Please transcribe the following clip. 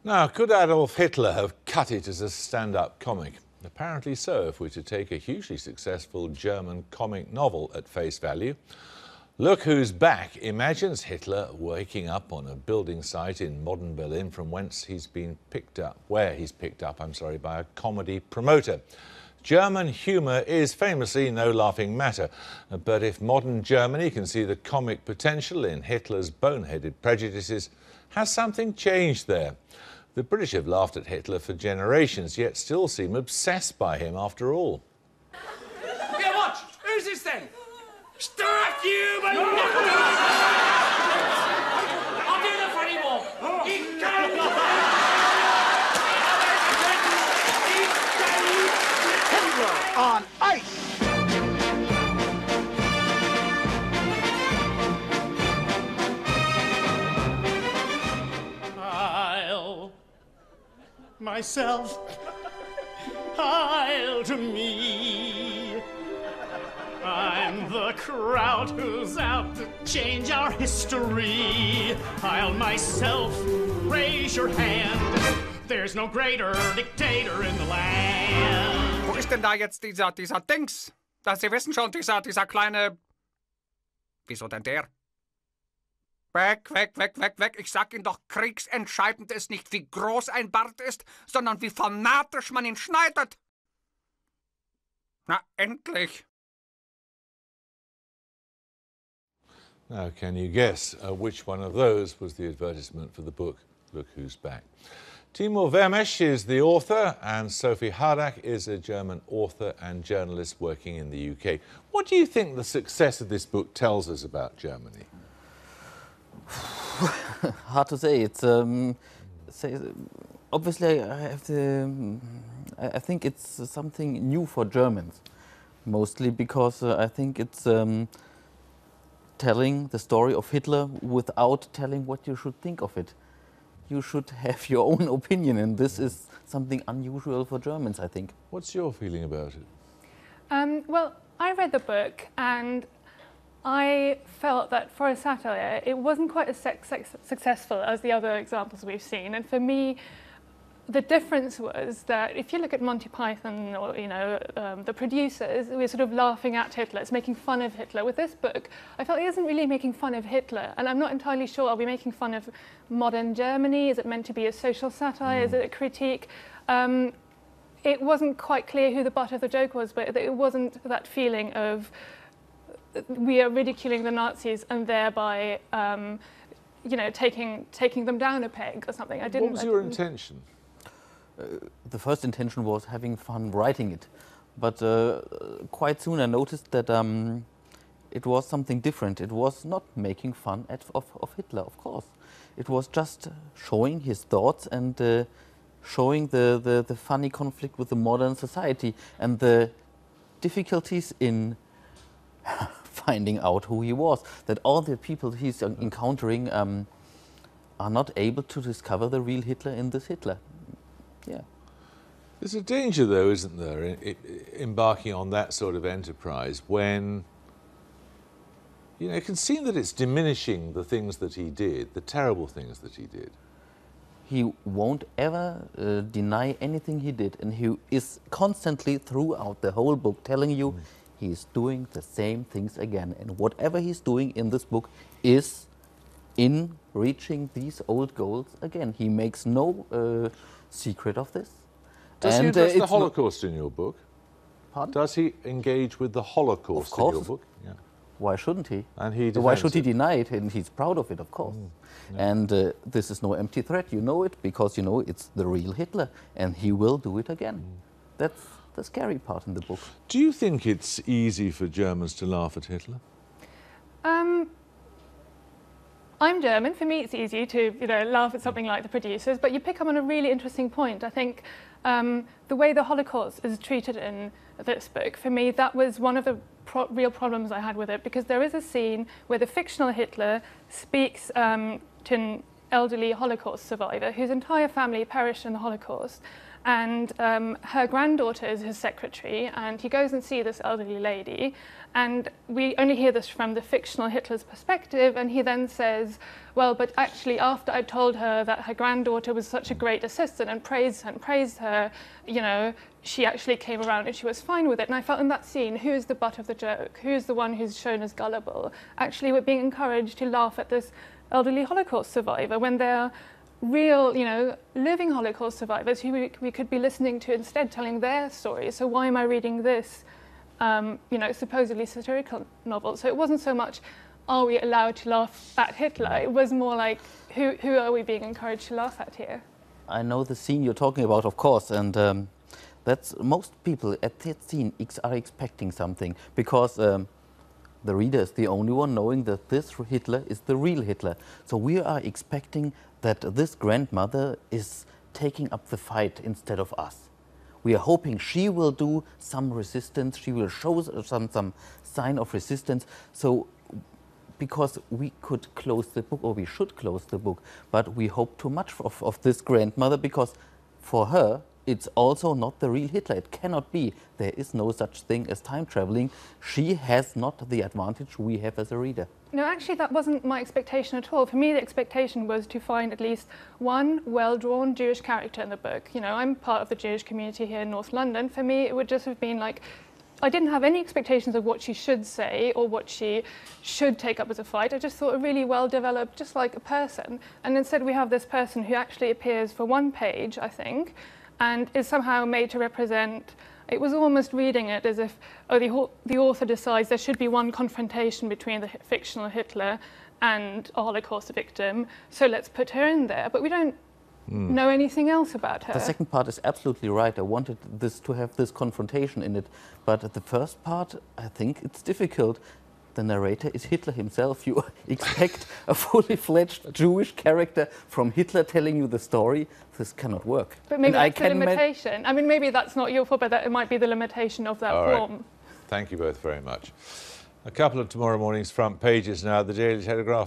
Now, could Adolf Hitler have cut it as a stand-up comic? Apparently so, if we're to take a hugely successful German comic novel at face value. Look Who's Back imagines Hitler waking up on a building site in modern Berlin from where he's picked up by a comedy promoter. German humour is famously no laughing matter, but if modern Germany can see the comic potential in Hitler's boneheaded prejudices, has something changed there? The British have laughed at Hitler for generations, yet still seem obsessed by him after all. Yeah, watch! Who's this then? Strike you, but I'll do the funny walk. Hitler on ice! Myself, I'll to me. I'm the crowd who's out to change our history. I'll myself, raise your hand. There's no greater dictator in the land. Wo ist denn da jetzt dieser Dings? Sie wissen schon, dieser kleine... Wieso denn der? Weg, weg, weg, weg, weg. Ich sag Ihnen doch, kriegsentscheidend ist nicht, wie groß ein Bart ist, sondern wie fanatisch man ihn schneidet. Na, endlich. Now, can you guess which one of those was the advertisement for the book Look Who's Back? Timur Vermes is the author, and Sophie Hardak is a German author and journalist working in the UK. What do you think the success of this book tells us about Germany? Hard to say. It's obviously I think it's something new for Germans, mostly because I think it's telling the story of Hitler without telling what you should think of it. You should have your own opinion, and this is something unusual for Germans, I think. What's your feeling about it? Well, I read the book and I felt that for a satire, it wasn't quite as successful as the other examples we've seen. And for me, the difference was that if you look at Monty Python or, the producers, we're sort of laughing at Hitler, it's making fun of Hitler. With this book, I felt it isn't really making fun of Hitler. And I'm not entirely sure, are we making fun of modern Germany? Is it meant to be a social satire? Is it a critique? It wasn't quite clear who the butt of the joke was, but it wasn't that feeling of we are ridiculing the Nazis and thereby, taking them down a peg or something. What was your intention? The first intention was having fun writing it, but quite soon I noticed that it was something different. It was not making fun of Hitler, of course. It was just showing his thoughts and showing the funny conflict with the modern society and the difficulties in finding out who he was, that all the people he's encountering are not able to discover the real Hitler in this Hitler. Yeah. There's a danger, though, isn't there, embarking on that sort of enterprise when, it can seem that it's diminishing the things that he did, the terrible things that he did. He won't ever deny anything he did, and he is constantly throughout the whole book telling you he's doing the same things again, and whatever he's doing in this book is in reaching these old goals again. He makes no secret of this. Does he address the Holocaust in your book? Pardon? Does he engage with the Holocaust in your book? Yeah. Why shouldn't he? And he why should he deny it? And he's proud of it, of course. Yeah. And this is no empty threat. You know it because you know it's the real Hitler, and he will do it again. That's the scary part in the book. Do you think it's easy for Germans to laugh at Hitler? I'm German. For me, it's easy to laugh at something like The Producers, but you pick up on a really interesting point. I think the way the Holocaust is treated in this book, for me, that was one of the real problems I had with it, because there is a scene where the fictional Hitler speaks to elderly Holocaust survivor whose entire family perished in the Holocaust. And her granddaughter is his secretary, and he goes and sees this elderly lady, and we only hear this from the fictional Hitler's perspective, and he then says, well, but actually after I told her that her granddaughter was such a great assistant and praised her, you know, she actually came around and she was fine with it. And I felt in that scene, who's the butt of the joke? Who's the one who's shown as gullible? Actually, we're being encouraged to laugh at this elderly Holocaust survivor when they're real, you know, living Holocaust survivors who we could be listening to instead telling their stories. So why am I reading this, you know, supposedly satirical novel? So it wasn't so much, are we allowed to laugh at Hitler? It was more like, who are we being encouraged to laugh at here? I know the scene you're talking about, of course, and that's most people at that scene are expecting something, because the reader is the only one knowing that this Hitler is the real Hitler. So we are expecting that this grandmother is taking up the fight instead of us. We are hoping she will do some resistance, she will show some sign of resistance. So, because we could close the book, or we should close the book, but we hope too much of this grandmother, because for her, it's also not the real Hitler. It cannot be. There is no such thing as time traveling. She has not the advantage we have as a reader. No, actually, that wasn't my expectation at all. For me, the expectation was to find at least one well-drawn Jewish character in the book. You know, I'm part of the Jewish community here in North London. For me, it would just have been like, I didn't have any expectations of what she should say or what she should take up as a fight. I just thought a really well-developed, just like a person. And instead, we have this person who actually appears for one page, I think, and is somehow made to represent, it was almost reading it as if, oh, the author decides there should be one confrontation between the fictional Hitler and a Holocaust victim, so let's put her in there. But we don't know anything else about her. The second part is absolutely right. I wanted this to have this confrontation in it. But at the first part, I think it's difficult. The narrator is Hitler himself. You expect a fully fledged Jewish character from Hitler telling you the story. This cannot work. But maybe that's the limitation. I mean, maybe that's not your fault, but that it might be the limitation of that form. Right. Thank you both very much. A couple of tomorrow morning's front pages now. The Daily Telegraph